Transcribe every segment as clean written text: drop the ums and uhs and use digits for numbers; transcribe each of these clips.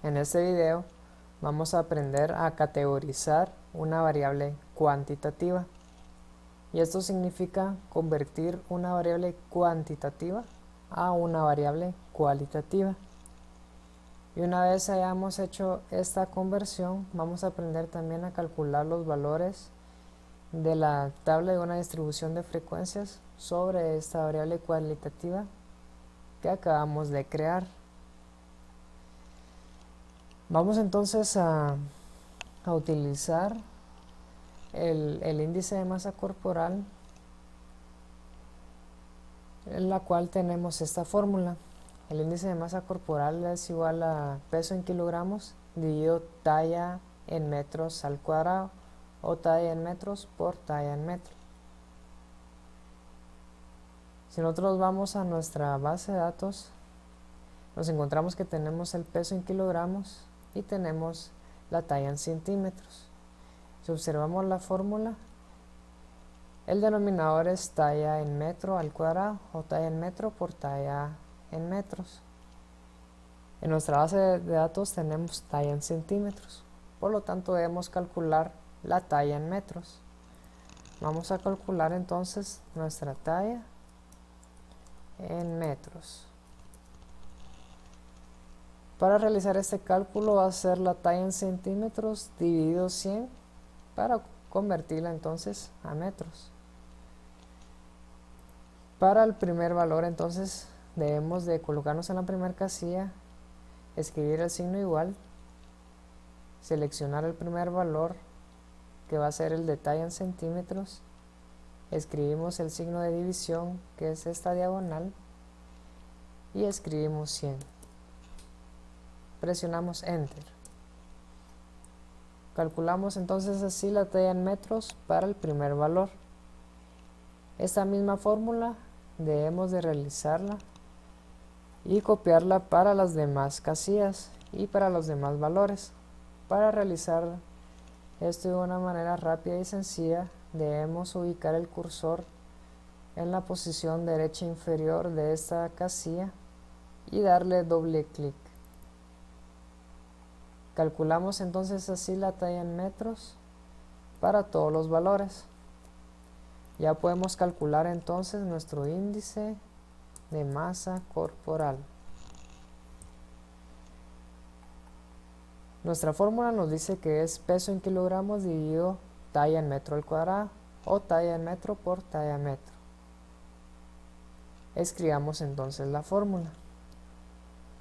En este video vamos a aprender a categorizar una variable cuantitativa. Y esto significa convertir una variable cuantitativa a una variable cualitativa. Y una vez hayamos hecho esta conversión, vamos a aprender también a calcular los valores de la tabla de una distribución de frecuencias sobre esta variable cualitativa que acabamos de crear. Vamos entonces a utilizar el índice de masa corporal, en la cual tenemos esta fórmula. El índice de masa corporal es igual a peso en kilogramos dividido talla en metros al cuadrado, o talla en metros por talla en metro. Si nosotros vamos a nuestra base de datos, nos encontramos que tenemos el peso en kilogramos y tenemos la talla en centímetros. Si observamos la fórmula, el denominador es talla en metro al cuadrado, o talla en metro por talla en metros. En nuestra base de datos tenemos talla en centímetros, por lo tanto debemos calcular la talla en metros. Vamos a calcular entonces nuestra talla en metros. Para realizar este cálculo va a ser la talla en centímetros dividido 100 para convertirla entonces a metros. Para el primer valor entonces debemos de colocarnos en la primera casilla, escribir el signo igual, seleccionar el primer valor que va a ser el de talla en centímetros, escribimos el signo de división que es esta diagonal y escribimos 100. Presionamos Enter. Calculamos entonces así la talla en metros para el primer valor. Esta misma fórmula debemos de realizarla y copiarla para las demás casillas y para los demás valores. Para realizar esto de una manera rápida y sencilla, debemos ubicar el cursor en la posición derecha inferior de esta casilla y darle doble clic. Calculamos entonces así la talla en metros para todos los valores. Ya podemos calcular entonces nuestro índice de masa corporal. Nuestra fórmula nos dice que es peso en kilogramos dividido talla en metro al cuadrado, o talla en metro por talla en metro. Escribamos entonces la fórmula.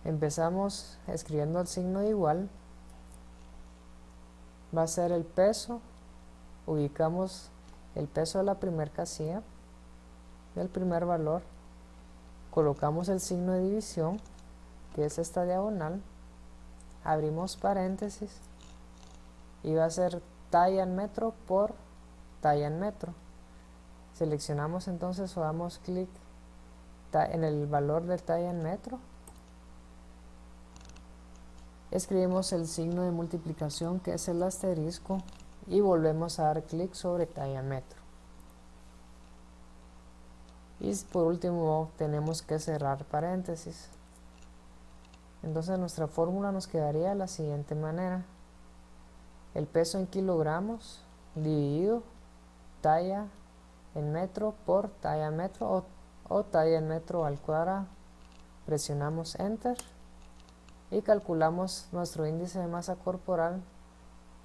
Empezamos escribiendo el signo de igual. Va a ser el peso. Ubicamos el peso de la primera casilla, del primer valor. Colocamos el signo de división, que es esta diagonal. Abrimos paréntesis y va a ser talla en metro por talla en metro. Seleccionamos entonces o damos clic en el valor de talla en metro. Escribimos el signo de multiplicación, que es el asterisco, y volvemos a dar clic sobre talla en metro. Y por último tenemos que cerrar paréntesis. Entonces nuestra fórmula nos quedaría de la siguiente manera: el peso en kilogramos dividido talla en metro por talla en metro, o talla en metro al cuadrado. Presionamos Enter y calculamos nuestro índice de masa corporal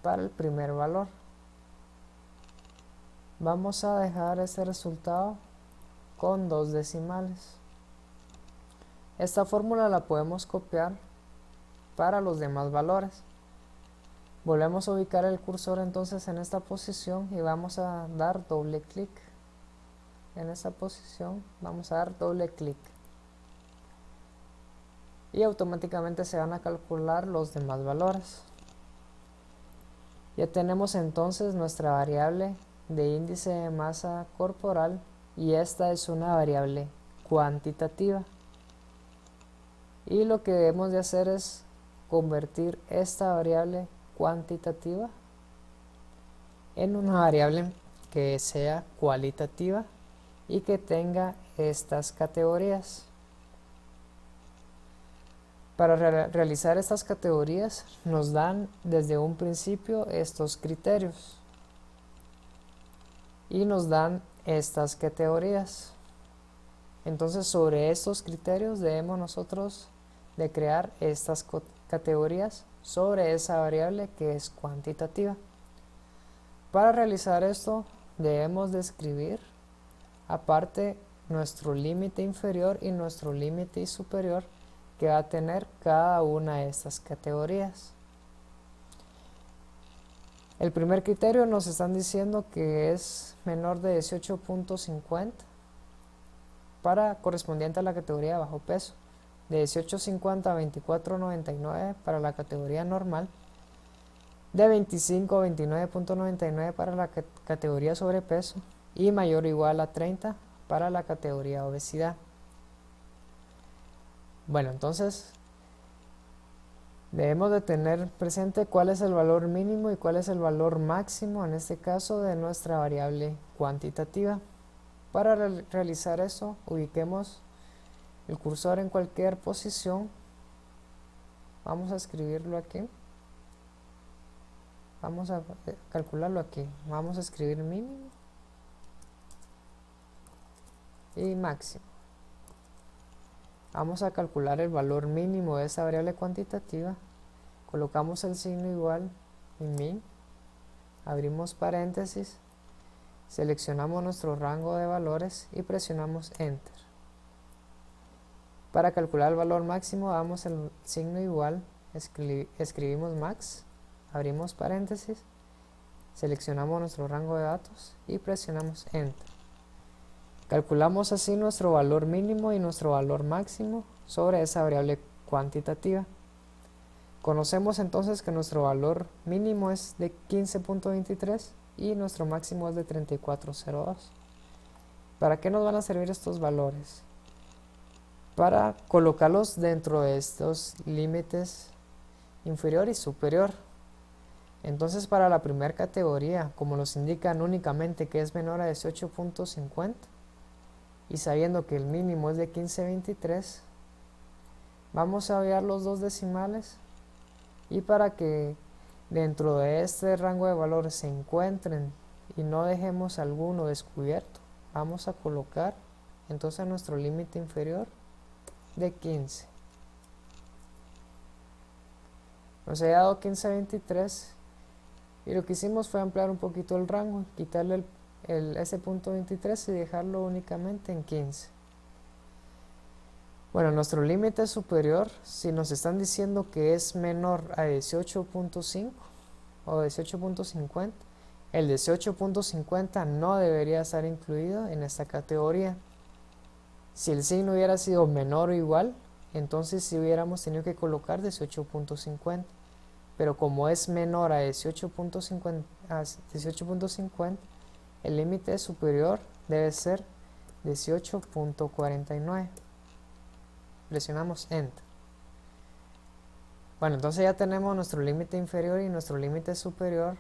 para el primer valor. Vamos a dejar este resultado con 2 decimales. Esta fórmula la podemos copiar para los demás valores. Volvemos a ubicar el cursor entonces en esta posición y vamos a dar doble clic. En esta posición vamos a dar doble clic y automáticamente se van a calcular los demás valores. Ya tenemos entonces nuestra variable de índice de masa corporal, y esta es una variable cuantitativa. Y lo que debemos de hacer es convertir esta variable cuantitativa en una variable que sea cualitativa y que tenga estas categorías. Para realizar estas categorías nos dan desde un principio estos criterios y nos dan estas categorías. Entonces sobre estos criterios debemos nosotros de crear estas categorías sobre esa variable que es cuantitativa. Para realizar esto debemos de escribir aparte nuestro límite inferior y nuestro límite superior que va a tener cada una de estas categorías. El primer criterio nos están diciendo que es menor de 18.50 para correspondiente a la categoría de bajo peso, de 18.50 a 24.99 para la categoría normal, de 25 a 29.99 para la categoría sobrepeso y mayor o igual a 30 para la categoría obesidad. Bueno, entonces debemos de tener presente cuál es el valor mínimo y cuál es el valor máximo, en este caso, de nuestra variable cuantitativa. Para realizar eso, ubiquemos el cursor en cualquier posición. Vamos a escribirlo aquí. Vamos a calcularlo aquí. Vamos a escribir mínimo y máximo. Vamos a calcular el valor mínimo de esa variable cuantitativa. Colocamos el signo igual y min. Abrimos paréntesis. Seleccionamos nuestro rango de valores y presionamos Enter. Para calcular el valor máximo damos el signo igual, escribimos max, abrimos paréntesis, seleccionamos nuestro rango de datos y presionamos Enter. Calculamos así nuestro valor mínimo y nuestro valor máximo sobre esa variable cuantitativa. Conocemos entonces que nuestro valor mínimo es de 15.23 y nuestro máximo es de 34.02. ¿Para qué nos van a servir estos valores? Para colocarlos dentro de estos límites inferior y superior. Entonces para la primera categoría, como nos indican únicamente que es menor a 18.50 y sabiendo que el mínimo es de 15.23, vamos a obviar los dos decimales y para que dentro de este rango de valores se encuentren y no dejemos alguno descubierto, vamos a colocar entonces nuestro límite inferior de 15. Nos ha dado 15.23 y lo que hicimos fue ampliar un poquito el rango, quitarle ese punto 23 y dejarlo únicamente en 15. Bueno, nuestro límite superior, si nos están diciendo que es menor a 18.5 o 18.50, el 18.50 no debería estar incluido en esta categoría. Si el signo hubiera sido menor o igual, entonces sí hubiéramos tenido que colocar 18.50. Pero como es menor a 18.50, el límite superior debe ser 18.49. Presionamos Enter. Bueno, entonces ya tenemos nuestro límite inferior y nuestro límite superior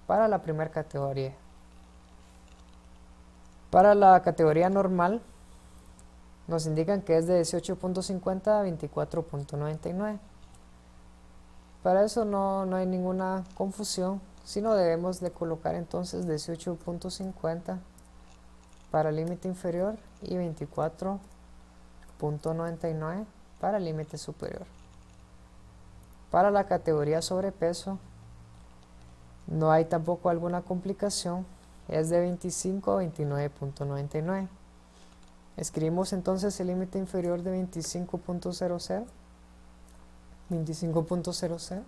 para la primera categoría. Para la categoría normal, nos indican que es de 18.50 a 24.99. Para eso no hay ninguna confusión, sino debemos de colocar entonces 18.50 para el límite inferior y 24.99 para el límite superior. Para la categoría sobrepeso no hay tampoco alguna complicación, es de 25 a 29.99. Escribimos entonces el límite inferior de 25.00,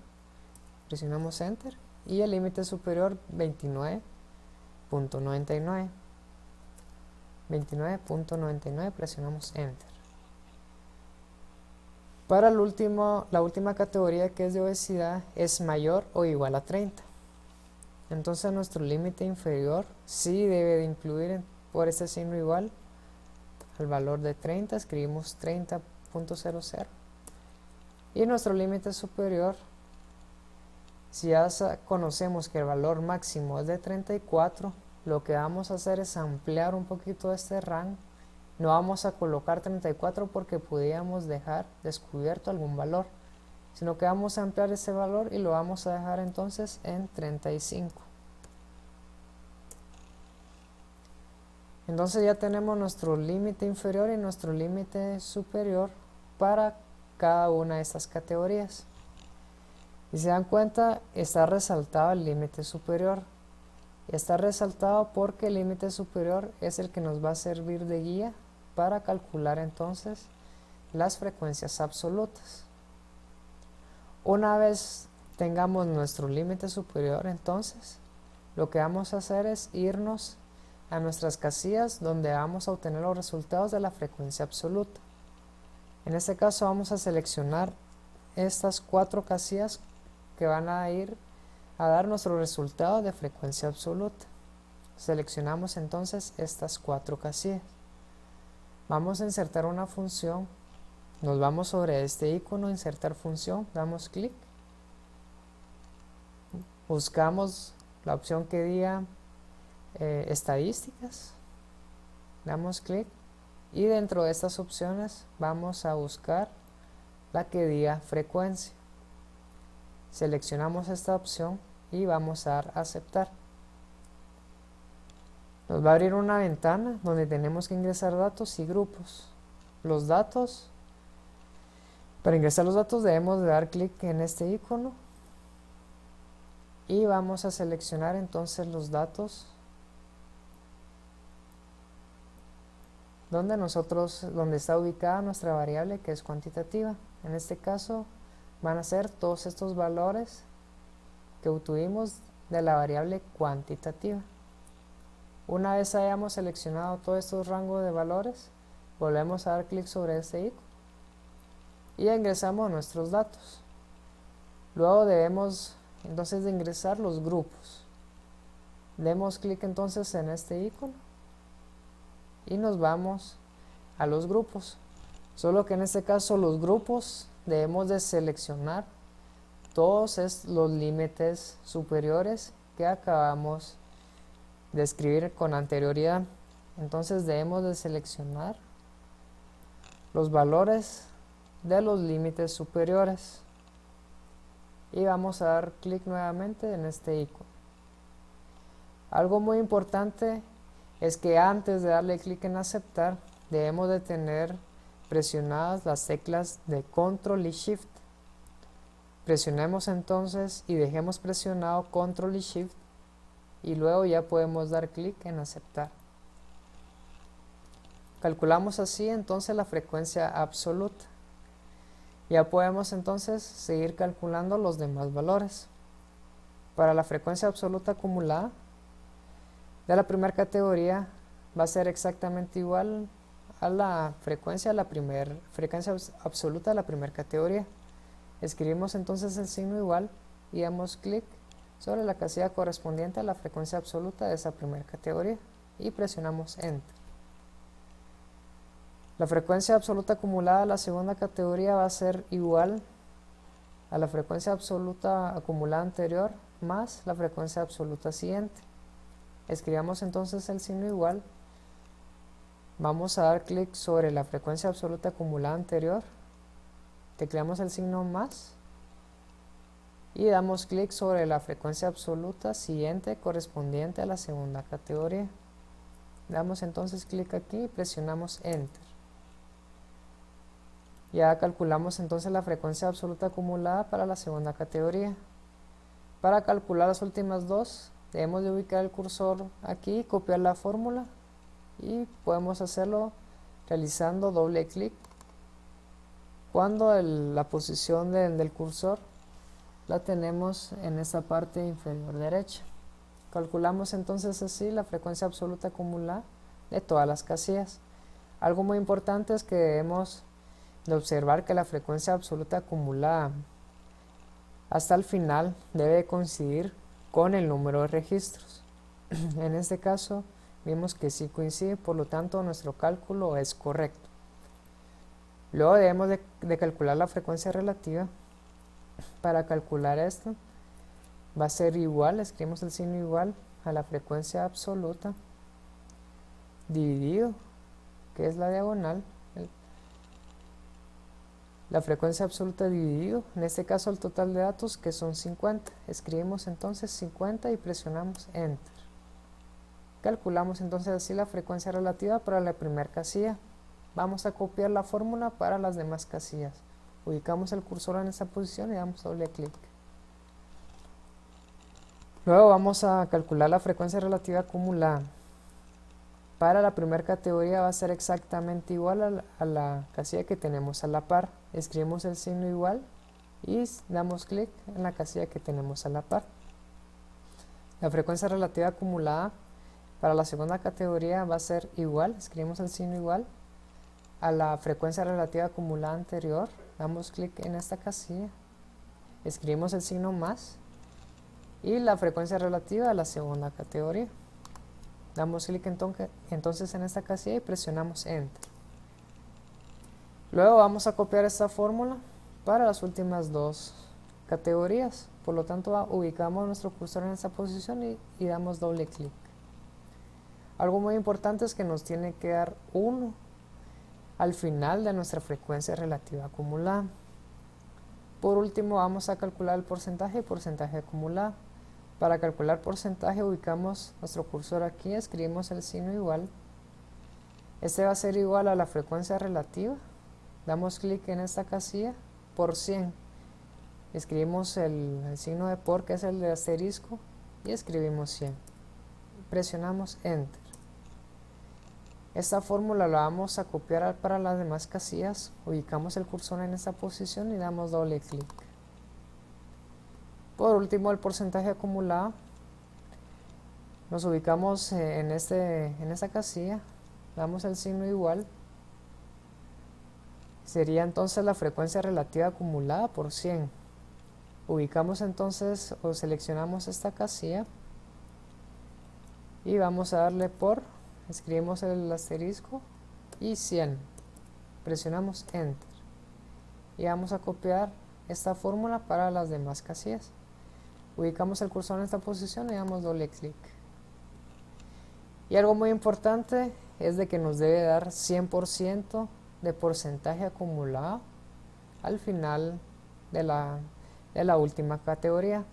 presionamos Enter y el límite superior 29.99, presionamos Enter. Para la última categoría, que es de obesidad, es mayor o igual a 30. Entonces nuestro límite inferior sí debe de incluir por este signo igual al valor de 30, escribimos 30.00. Y nuestro límite superior, si ya conocemos que el valor máximo es de 34, lo que vamos a hacer es ampliar un poquito este rango No vamos a colocar 34 porque podíamos dejar descubierto algún valor, sino que vamos a ampliar ese valor y lo vamos a dejar entonces en 35. Entonces ya tenemos nuestro límite inferior y nuestro límite superior para cada una de estas categorías. Y se dan cuenta, está resaltado el límite superior. Está resaltado porque el límite superior es el que nos va a servir de guía para calcular entonces las frecuencias absolutas. Una vez tengamos nuestro límite superior, entonces lo que vamos a hacer es irnos a nuestras casillas donde vamos a obtener los resultados de la frecuencia absoluta. En este caso vamos a seleccionar estas 4 casillas que van a ir a dar nuestro resultado de frecuencia absoluta. Seleccionamos entonces estas 4 casillas. Vamos a insertar una función. Nos vamos sobre este icono, insertar función, damos clic. Buscamos la opción que diga estadísticas. Damos clic. Y dentro de estas opciones vamos a buscar la que diga frecuencia. Seleccionamos esta opción y vamos a dar a aceptar. Nos va a abrir una ventana donde tenemos que ingresar datos y grupos. Los datos, para ingresar los datos debemos de dar clic en este icono y vamos a seleccionar entonces los datos donde está ubicada nuestra variable que es cuantitativa. En este caso van a ser todos estos valores que obtuvimos de la variable cuantitativa. Una vez hayamos seleccionado todos estos rangos de valores, volvemos a dar clic sobre este icono y ingresamos nuestros datos. Luego debemos entonces de ingresar los grupos. Demos clic entonces en este icono y nos vamos a los grupos. Solo que en este caso los grupos debemos de seleccionar todos los límites superiores que acabamos de escribir con anterioridad. Entonces debemos de seleccionar los valores de los límites superiores y vamos a dar clic nuevamente en este icono. Algo muy importante es que antes de darle clic en aceptar debemos de tener presionadas las teclas de Control y Shift. Presionemos entonces y dejemos presionado Control y Shift y luego ya podemos dar clic en aceptar. Calculamos así entonces la frecuencia absoluta. Ya podemos entonces seguir calculando los demás valores. Para la frecuencia absoluta acumulada de la primera categoría va a ser exactamente igual a la frecuencia absoluta de la primera categoría. Escribimos entonces el signo igual y damos clic sobre la casilla correspondiente a la frecuencia absoluta de esa primera categoría y presionamos Enter. La frecuencia absoluta acumulada de la segunda categoría va a ser igual a la frecuencia absoluta acumulada anterior más la frecuencia absoluta siguiente. Escribamos entonces el signo igual. Vamos a dar clic sobre la frecuencia absoluta acumulada anterior. Tecleamos el signo más y damos clic sobre la frecuencia absoluta siguiente correspondiente a la segunda categoría. Damos entonces clic aquí y presionamos Enter. Ya calculamos entonces la frecuencia absoluta acumulada para la segunda categoría. Para calcular las últimas dos, debemos de ubicar el cursor aquí, copiar la fórmula y podemos hacerlo realizando doble clic cuando la posición del cursor la tenemos en esta parte inferior derecha. Calculamos entonces así la frecuencia absoluta acumulada de todas las casillas. Algo muy importante es que debemos de observar que la frecuencia absoluta acumulada hasta el final debe coincidir con el número de registros. En este caso vimos que sí coincide, por lo tanto nuestro cálculo es correcto. Luego debemos de calcular la frecuencia relativa. Para calcular esto va a ser igual, escribimos el signo igual a la frecuencia absoluta dividido que es la diagonal, la frecuencia absoluta dividido, en este caso el total de datos, que son 50. Escribimos entonces 50 y presionamos Enter. Calculamos entonces así la frecuencia relativa para la primera casilla. Vamos a copiar la fórmula para las demás casillas. Ubicamos el cursor en esta posición y damos doble clic. Luego vamos a calcular la frecuencia relativa acumulada. Para la primera categoría va a ser exactamente igual a la casilla que tenemos a la par. Escribimos el signo igual y damos clic en la casilla que tenemos a la par. La frecuencia relativa acumulada para la segunda categoría va a ser igual. Escribimos el signo igual a la frecuencia relativa acumulada anterior. Damos clic en esta casilla. Escribimos el signo más y la frecuencia relativa a la segunda categoría. Damos clic entonces en esta casilla y presionamos Enter. Luego vamos a copiar esta fórmula para las últimas dos categorías. Por lo tanto, ubicamos nuestro cursor en esta posición y damos doble clic. Algo muy importante es que nos tiene que dar 1 al final de nuestra frecuencia relativa acumulada. Por último, vamos a calcular el porcentaje y porcentaje acumulado. Para calcular porcentaje ubicamos nuestro cursor aquí, escribimos el signo igual. Este va a ser igual a la frecuencia relativa. Damos clic en esta casilla por 100. Escribimos el signo de por, que es el de asterisco, y escribimos 100. Presionamos Enter. Esta fórmula la vamos a copiar para las demás casillas. Ubicamos el cursor en esta posición y damos doble clic. Por último, el porcentaje acumulado. Nos ubicamos en esta casilla, damos el signo igual. Sería entonces la frecuencia relativa acumulada por 100. Ubicamos entonces o seleccionamos esta casilla y vamos a darle por, escribimos el asterisco y 100. Presionamos Enter. Y vamos a copiar esta fórmula para las demás casillas. Ubicamos el cursor en esta posición y damos doble clic. Y algo muy importante es de que nos debe dar 100% de porcentaje acumulado al final de la última categoría.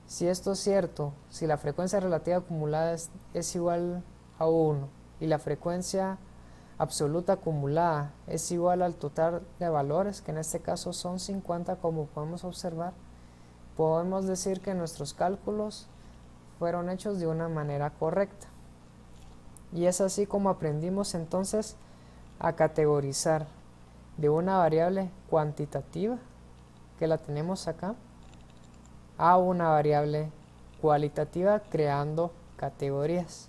Si esto es cierto, si la frecuencia relativa acumulada es igual a 1 y la frecuencia absoluta acumulada es igual al total de valores, que en este caso son 50, como podemos observar, podemos decir que nuestros cálculos fueron hechos de una manera correcta. Y es así como aprendimos entonces a categorizar de una variable cuantitativa, que la tenemos acá, a una variable cualitativa creando categorías.